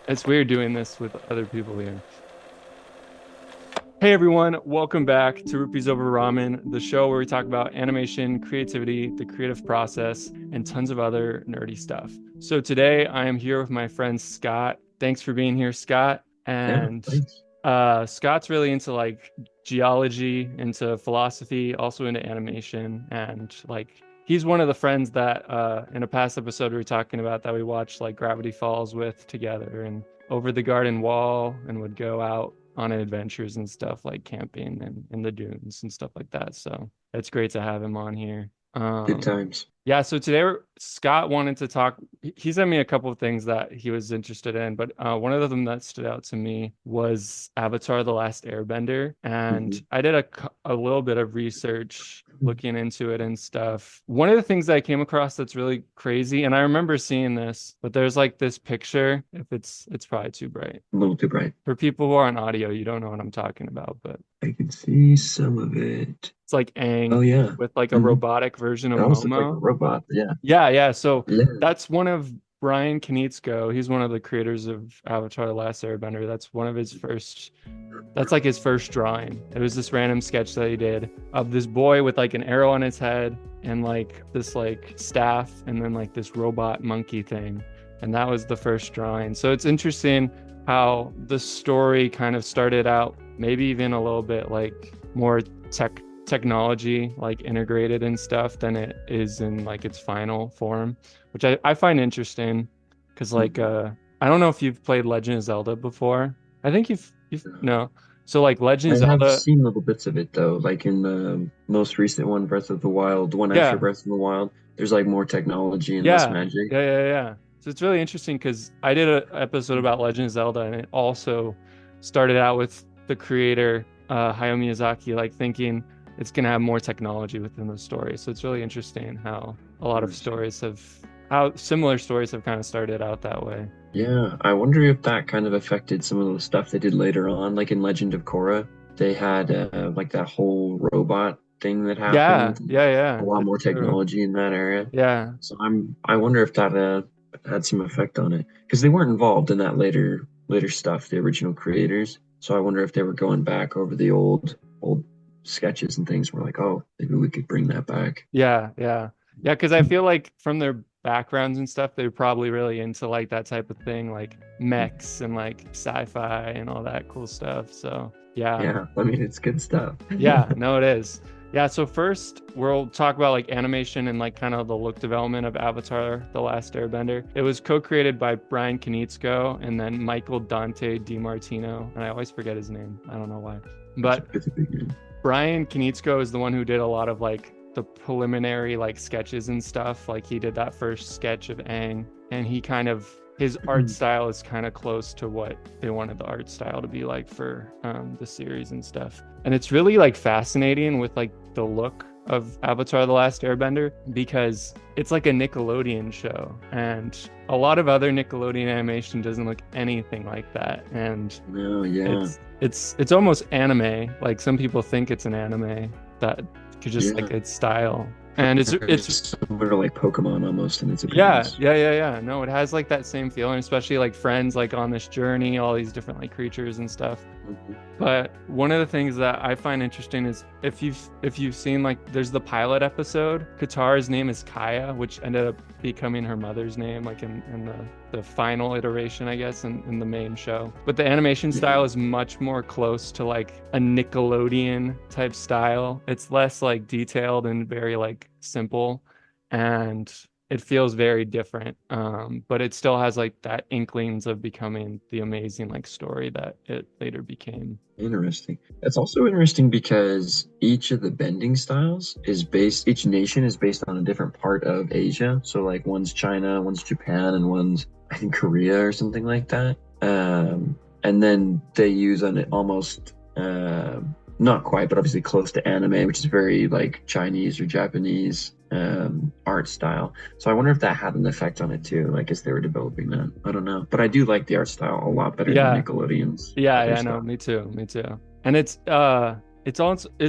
It's weird doing this with other people here. Hey everyone, welcome back to Rupees Over Ramen, the show where we talk about animation, creativity, the creative process, and tons of other nerdy stuff. So today I am here with my friend Scott. Thanks for being here, Scott. Yeah, And thanks. Scott's really into like geology, into philosophy, also into animation, and like he's one of the friends that in a past episode we were talking about that we watched like Gravity Falls with together and Over the Garden Wall and would go out on adventures and stuff like camping and in the dunes and stuff like that. So it's great to have him on here. Good Um, times. yeah, so today Scott wanted to talk. He sent me a couple of things that he was interested in, but one of them that stood out to me was Avatar: The Last Airbender, and Hmm. I did a little bit of research looking into it and stuff. One of the things that I came across that's really crazy, and I remember seeing this, but there's like this picture. If it's probably too bright A little too bright. for people who are on audio, you don't know what I'm talking about, but I can see some of it. it's like Oh Aang yeah. with like a Hmm. robotic version It of almost looked like a Momo. robot. Yeah. Yeah, yeah. So Yeah. that's one of Brian Konietzko. He's one of the creators of Avatar: The Last Airbender. That's one of his first, that's like his first drawing. It was this random sketch that he did of this boy with like an arrow on his head and like this like staff and then like this robot monkey thing. And that was the first drawing. So it's interesting how the story kind of started out, maybe even a little bit like more technology like integrated and stuff than it is in like its final form, which I find interesting because like Hmm. I don't know if you've played Legend of Zelda before. I think you've no. So like Legend I of have Zelda, seen little bits of it though, like in the most recent one, Breath of the Wild, the one after yeah, Breath of the Wild. There's like more technology and less yeah, magic. yeah. So it's really interesting because I did an episode about Legend of Zelda and it also started out with the creator Hayao Miyazaki like thinking it's gonna have more technology within the story. So it's really interesting how a lot of Interesting. stories have how similar stories have kind of started out that way. Yeah, I wonder if that kind of affected some of the stuff they did later on, like in Legend of Korra. They had like that whole robot thing that Yeah, happened, a yeah. lot That's more true. technology in that area. Yeah. So I wonder if that had some effect on it because they weren't involved in that later stuff, the original creators. So I wonder if they were going back over the old sketches and things. We're like, oh, maybe we could bring that back. Yeah, because I feel like from their backgrounds and stuff, they're probably really into like that type of thing, like mechs and like sci-fi and all that cool stuff. So yeah, Yeah, I mean it's good stuff. yeah, no, it is. Yeah, so first we'll talk about like animation and like kind of the look development of Avatar: The Last Airbender. It was co-created by Brian Konietzko and then Michael Dante DiMartino, and I always forget his name. I don't know why. But It's a big name. Brian Konietzko is the one who did a lot of like the preliminary like sketches and stuff. Like he did that first sketch of Aang, and he kind of his art style is kind of close to what they wanted the art style to be like for the series and stuff. And it's really like fascinating with like the look of Avatar: The Last Airbender because it's like a Nickelodeon show, and a lot of other Nickelodeon animation doesn't look anything like that. And Oh yeah, it's almost anime. Like some people think it's an anime that could just like yeah. its style. And Very it's similar to like Pokemon almost in its yeah, appearance. yeah. No, it has like that same feeling, especially like friends like on this journey, all these different like creatures and stuff. Mhm. But one of the things that I find interesting is if you've seen like there's the pilot episode, Katara's name is Kaya, which ended up becoming her mother's name, like in the final iteration, I guess, in the main show. But the animation Yeah. style is much more close to like a Nickelodeon type style. It's less like detailed and very like simple. And it feels very different, but it still has like that inklings of becoming the amazing like story that it later became. Interesting. It's also interesting because each of the bending styles each nation is based on a different part of Asia. So like one's China, one's Japan, and one's I think Korea or something like that. And then they use an almost not quite, but obviously close to anime, which is very like Chinese or Japanese art style. So I wonder if that had an effect on it too, like as they were developing that. I don't know. But I do like the art style a lot better than Yeah, Nickelodeon's other yeah, no, stuff. me too, me too. And it's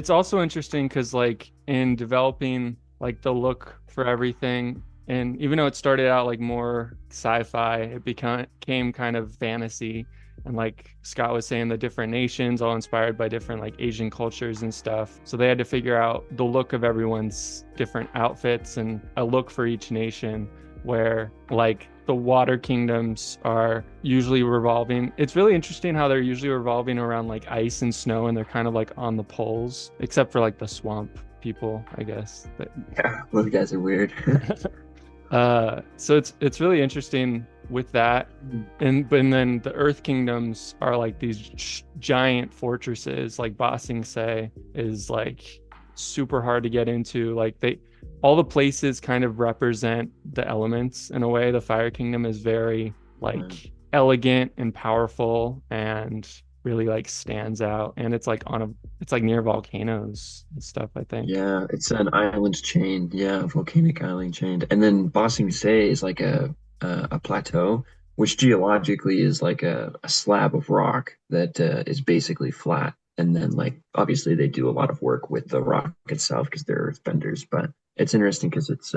also interesting because like in developing like the look for everything, And even though it started out like more sci-fi, it became kind of fantasy. And like Scott was saying, the different nations all inspired by different like Asian cultures and stuff. So they had to figure out the look of everyone's different outfits and a look for each nation, where like the water kingdoms are usually revolving. It's really interesting how they're usually revolving around like ice and snow, and they're kind of like on the poles, except for like the swamp people, I guess. Yeah, those guys are weird. So it's really interesting with that. And then the Earth Kingdoms are like these giant fortresses. Like Ba Sing Se is like super hard to get into. Like they all the places kind of represent the elements in a way. The Fire Kingdom is very like elegant and powerful and really like stands out. And it's like near volcanoes and stuff, I think. Yeah, it's an island chain. Yeah, a volcanic island chain. And then Ba Sing Se is like a plateau, which geologically is like a slab of rock that is basically flat. And then like obviously they do a lot of work with the rock itself because they're earthbenders. But it's interesting because it's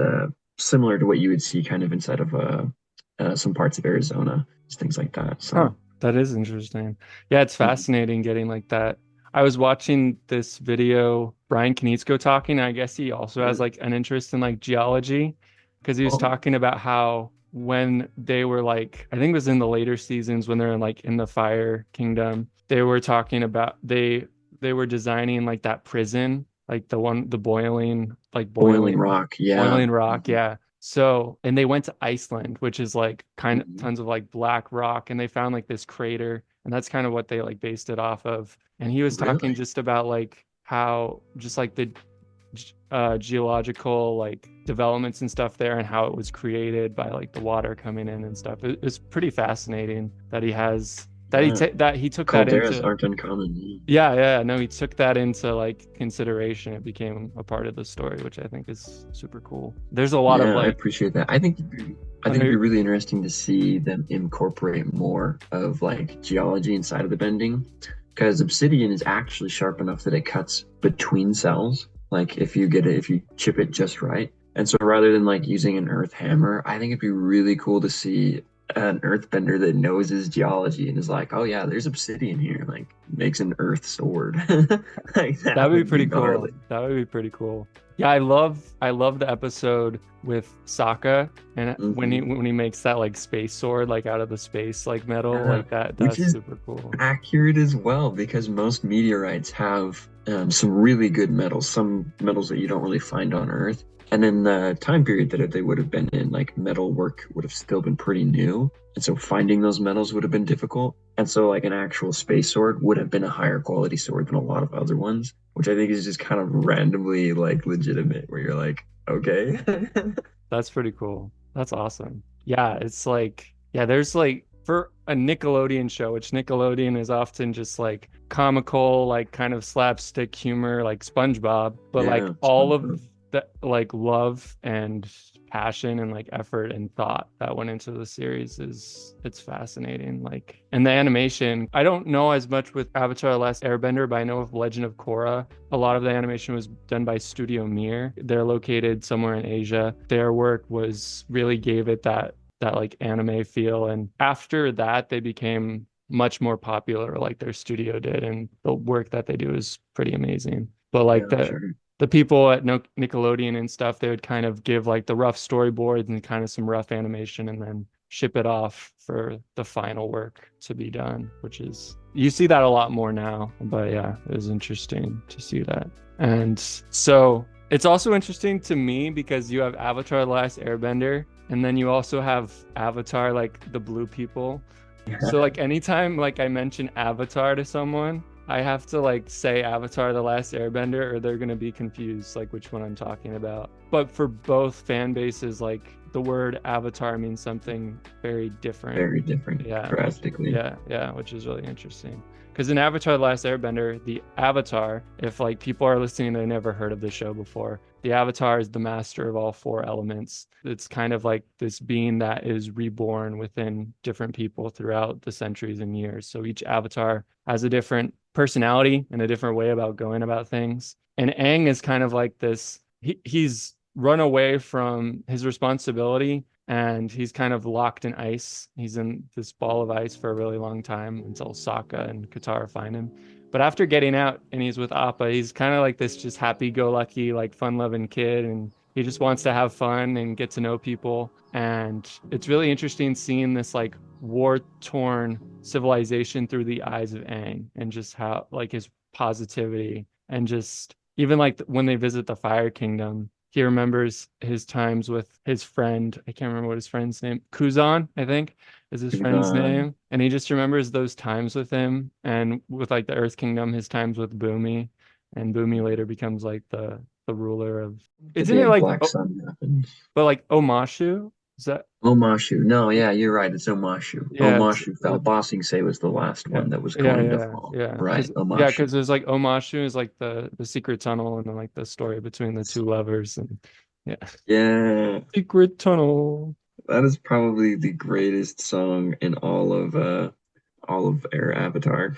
similar to what you would see kind of inside of some parts of Arizona, things like that. Huh. So That is interesting. Yeah, it's fascinating getting like that. I was watching this video, Brian Konietzko talking. I guess he also has like an interest in like geology because he was oh, talking about how when they were like, I think it was in the later seasons when they're in like in the Fire Kingdom, they were talking about they were designing like that prison, like the boiling, like boiling rock. Yeah. boiling rock, Mhm. yeah. So, and they went to Iceland, which is like kind of Mhm. tons of like black rock, and they found like this crater, and that's kind of what they like based it off of. And he was talking Really? just about like how just like the geological like developments and stuff there, and how it was created by like the water coming in and stuff. It's pretty fascinating that he has Yeah. that he took that Calderas into. aren't uncommon. Yeah, yeah, no, he took that into like consideration. It became a part of the story, which I think is super cool. There's a lot of Yeah, I like appreciate that. I think it'd be under really interesting to see them incorporate more of like geology inside of the bending, because obsidian is actually sharp enough that it cuts between cells. Like if you chip it just right. And so rather than like using an earth hammer, I think it'd be really cool to see an earthbender that knows his geology and is like, oh yeah, there's obsidian here, like makes an earth sword. Like that that would be would be pretty cool. gnarly. That would be pretty cool. Yeah, I love the episode with Sokka and Hmm. when he makes that like space sword like out of the space like metal Yeah, like that. which That's is super cool. accurate as well because most meteorites have some really good metals, some metals that you don't really find on Earth. And in the time period that they would have been in, like metal work would have still been pretty new. And so finding those metals would have been difficult. And so like an actual space sword would have been a higher quality sword than a lot of other ones, which I think is just kind of randomly like legitimate, where you're like, okay. That's pretty cool. That's awesome. Yeah, it's like, yeah, there's like for a Nickelodeon show, which Nickelodeon is often just like comical, like kind of slapstick humor, like SpongeBob, but like Yeah, all of SpongeBob. the like love and passion and like effort and thought that went into the series is it's fascinating. Like, and the animation, I don't know as much with Avatar: The Last Airbender, but I know of Legend of Korra, a lot of the animation was done by Studio Mir. They're located somewhere in Asia. Their work was really gave it that like anime feel. And after that, they became much more popular, like their studio did, and the work that they do is pretty amazing. But like Yeah, sure. the people at Nickelodeon and stuff, they would kind of give like the rough storyboards and kind of some rough animation, and then ship it off for the final work to be done, which is you see that a lot more now. But yeah, it was interesting to see that. And so it's also interesting to me because you have Avatar: The Last Airbender, and then you also have Avatar, like the blue people. So like anytime like I mention Avatar to someone, I have to like say Avatar: The Last Airbender or they're gonna be confused like which one I'm talking about. But for both fan bases, like the word Avatar means something very different. Very different, Yeah, drastically. yeah, which is really interesting. Because in Avatar: The Last Airbender, the Avatar, if like people are listening, they never heard of the show before. The Avatar is the master of all four elements. It's kind of like this being that is reborn within different people throughout the centuries and years. So each Avatar has a different personality and a different way about going about things. And Aang is kind of like this. He's run away from his responsibility, and he's kind of locked in ice. He's in this ball of ice for a really long time until Sokka and Katara find him. But after getting out and he's with Appa, he's kind of like this just happy-go-lucky, like fun-loving kid, and he just wants to have fun and get to know people. And it's really interesting seeing this like war-torn civilization through the eyes of Aang, and just how like his positivity, and just even like when they visit the Fire Kingdom, he remembers his times with his friend. I can't remember what his friend's name. Kuzan, I think, is his friend's Uh, name. And he just remembers those times with him, and with like the Earth Kingdom, his times with Bumi. And Bumi later becomes like the ruler of. the Isn't day it of like Black Sun happens. but like Omashu? Is that Omashu. No, yeah, you're right. It's Omashu. yeah, Omashu fell. Bossing Say was the last yeah, one that was yeah, going to yeah, fall. yeah. Right, Yeah, Omashu. because there's like Omashu is like the secret tunnel, and then like the story between the two lovers, and yeah, Yeah, secret tunnel. that is probably the greatest song in all of Air Avatar.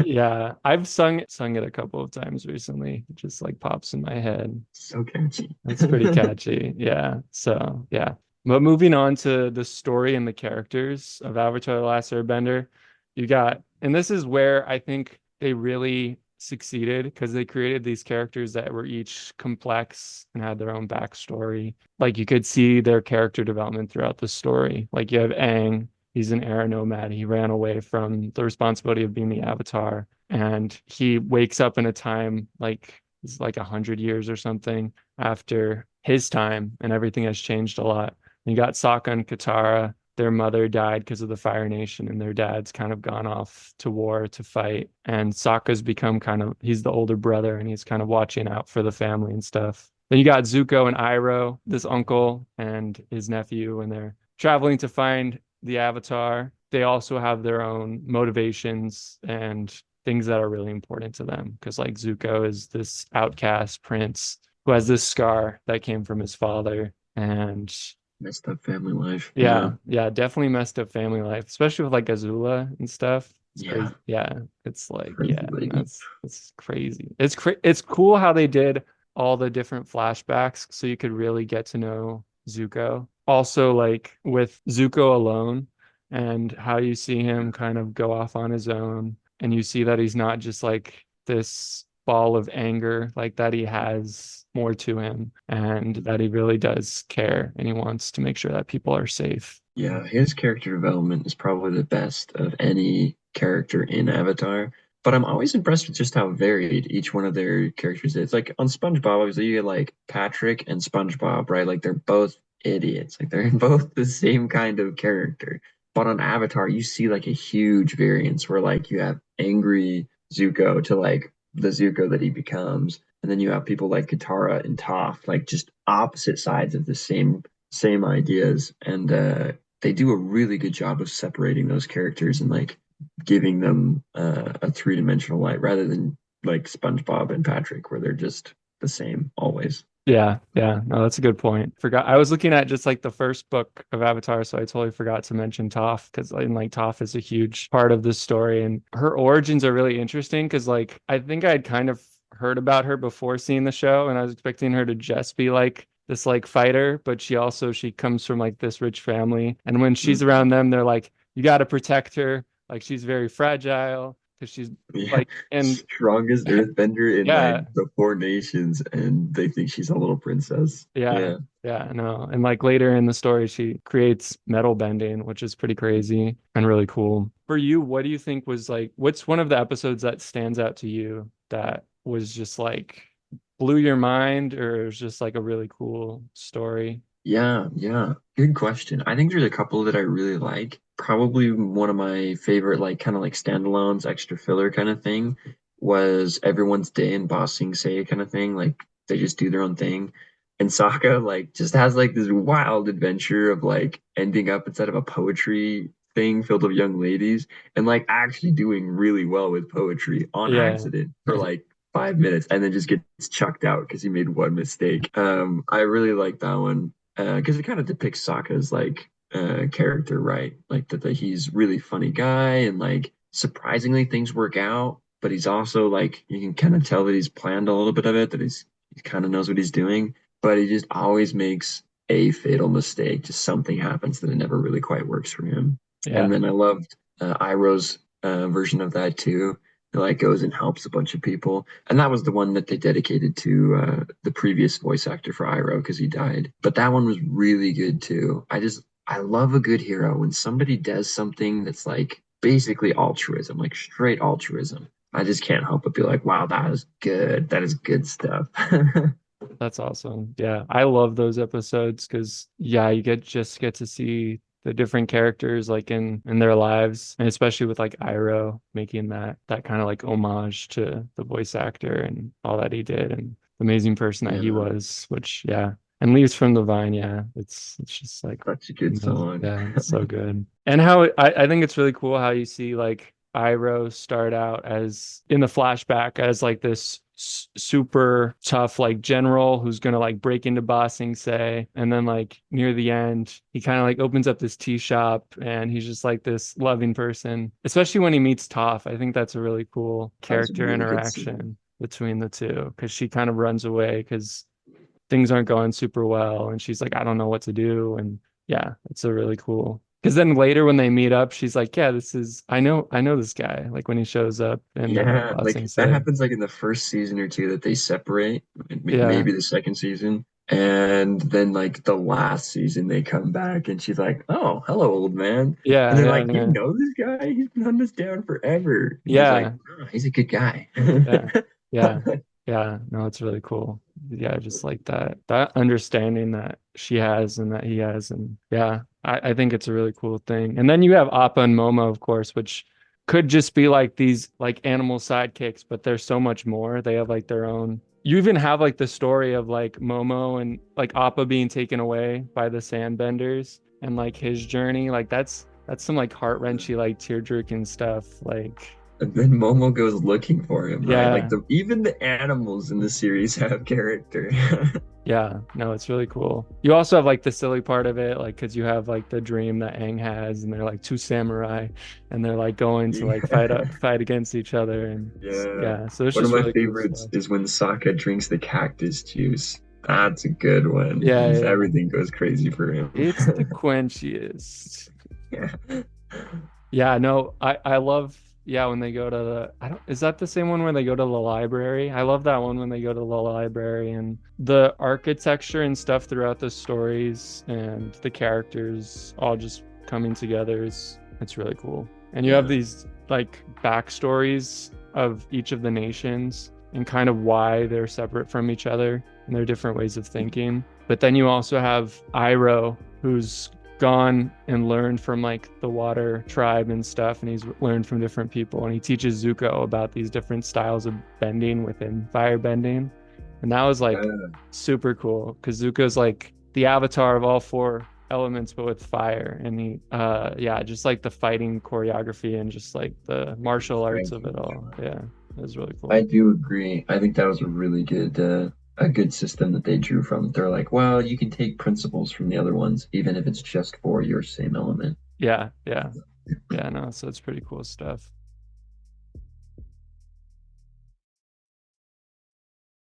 Yeah, I've sung it a couple of times recently. It just like pops in my head. So catchy. It's pretty catchy. Yeah. So yeah. But moving on to the story and the characters of Avatar: The Last Airbender, you got, and this is where I think they really succeeded, because they created these characters that were each complex and had their own backstory. Like you could see their character development throughout the story. Like you have Aang, he's an air nomad. He ran away from the responsibility of being the Avatar, and he wakes up in a time like it's like 100 years or something after his time, and everything has changed a lot. You got Sokka and Katara. Their mother died because of the Fire Nation, and their dad's kind of gone off to war to fight. And Sokka's become kind of, he's the older brother, and he's kind of watching out for the family and stuff. Then you got Zuko and Iroh, this uncle and his nephew, and they're traveling to find the Avatar. They also have their own motivations and things that are really important to them. Because like Zuko is this outcast prince who has this scar that came from his father. And Messed up family life. Yeah. yeah, yeah, definitely messed up family life, especially with like Azula and stuff. It's Yeah. crazy. Yeah, it's like, Crazy yeah, lady. that's crazy. It's cool how they did all the different flashbacks so you could really get to know Zuko. Also, like with Zuko alone, and how you see him kind of go off on his own, and you see that he's not just like this ball of anger, like that he has more to him, and that he really does care, and he wants to make sure that people are safe. Yeah, his character development is probably the best of any character in Avatar. But I'm always impressed with just how varied each one of their characters is. Like on SpongeBob, obviously you get like Patrick and SpongeBob, right? Like they're both idiots. Like they're both the same kind of character. But on Avatar, you see like a huge variance where like you have angry Zuko to like the Zuko that he becomes. And then you have people like Katara and Toph, like just opposite sides of the same ideas. And they do a really good job of separating those characters and like giving them a three-dimensional light rather than like SpongeBob and Patrick, where they're just the same always. Yeah, yeah, no, that's a good point. Forgot, I was looking at just like the first book of Avatar, so I totally forgot to mention Toph, because like Toph is a huge part of this story, and her origins are really interesting, because like I think I'd kind of heard about her before seeing the show, and I was expecting her to just be like this like fighter, but she comes from like this rich family, and when she's Mhm. around them, they're like, you got to protect her, like she's very fragile because she's Yeah, like, and strongest earthbender in like yeah. the four nations, and they think she's a little princess. Yeah, Yeah. yeah, no. And like later in the story, she creates metal bending, which is pretty crazy and really cool. For you, what do you think was like, what's one of the episodes that stands out to you that was just like blew your mind, or is just like a really cool story? Yeah. Good question. I think there's a couple that I really like. Probably one of my favorite, like kind of like standalones, extra filler kind of thing was Everyone's Day in Bossing Say kind of thing. Like they just do their own thing. And Sokka like just has like this wild adventure of like ending up instead of a poetry thing filled with young ladies and like actually doing really well with poetry on Yeah. accident for like 5 minutes and then just gets chucked out because he made one mistake. I really like that one because it kind of depicts Sokka's like character, right? Like that he's really funny guy and like surprisingly things work out, but he's also like you can kind of tell that he's planned a little bit of it, that he kind of knows what he's doing. but he just always makes a fatal mistake. Just something happens that it never really quite works for him. And Yeah. then I loved Iroh's version of that too. He like goes and helps a bunch of people, and that was the one that they dedicated to the previous voice actor for Iroh because he died. But that one was really good too. I love a good hero when somebody does something that's like basically altruism, like straight altruism. I just can't help but be like, wow, that is good. That is good stuff. That's awesome. Yeah, I love those episodes because yeah, you get to see the different characters like in their lives, and especially with like Iroh making that kind of like homage to the voice actor and all that he did and the amazing person that he Yeah, was, which yeah, and Leaves from the Vine, yeah, it's just like such a good amazing. song. Yeah, it's so good. And how I think it's really cool how you see like Iroh start out as in the flashback as like this super tough like general who's gonna like break into bossing say, and then like near the end he kind of like opens up this tea shop and he's just like this loving person, especially when he meets Toph. I think that's a really cool That was a character really good scene. interaction between the two because she kind of runs away because things aren't going super well and she's like, I don't know what to do. And yeah, it's a really cool because then later when they meet up she's like, yeah, this is I know this guy, like when he shows up in Yeah, Bossing like that Say. happens like in the first season or two that they separate, Yeah, maybe the second season. And then like the last season they come back and she's like, "Oh, hello, old man." And yeah, they're yeah, like, "You yeah, know this guy? He's been hunting us down forever." And he's like, yeah, "Oh, he's a good guy." yeah, yeah, yeah. No, it's really cool. Yeah, just like that understanding that she has and that he has, and yeah, I think it's a really cool thing. And then you have Appa and Momo, of course, which could just be like these like animal sidekicks, but there's so much more. They have like their own. You even have like the story of like Momo and like Appa being taken away by the Sandbenders and like his journey. Like that's some like heart-wrenching, like tear-jerking stuff. Like And then Momo goes looking for him, right? Like yeah. the even the animals in the series have character. Yeah, no, it's really cool. You also have like the silly part of it, like because you have like the dream that Aang has, and they're like two samurai, and they're like going to like Yeah. fight against each other, and Yeah. yeah, so it's One of just my really cool favorites stuff. is when Sokka drinks the cactus juice. That's a good one. Yeah, He's yeah, everything goes crazy for him. it's the quenchiest. Yeah. Yeah, no, I love yeah when they go to the I don't is that the same one where they go to the library? I love that one when they go to the library and the architecture and stuff throughout the stories and the characters all just coming together is it's really cool. And you have Yeah. these like backstories of each of the nations and kind of why they're separate from each other and their different ways of thinking. But then you also have Iroh, who's gone and learned from like the water tribe and stuff, and he's learned from different people, and he teaches Zuko about these different styles of bending within fire bending. And that was like Yeah. super cool because Zuko's like the avatar of all four elements but with fire, and he yeah, just like the fighting choreography and just like the martial arts Strength of it in each all. one. Yeah, it was really I cool. do agree. I think that was a good system that they drew from. They're like, well, you can take principles from the other ones, even if it's just for your same element. Yeah, yeah, yeah, no, so it's pretty cool stuff.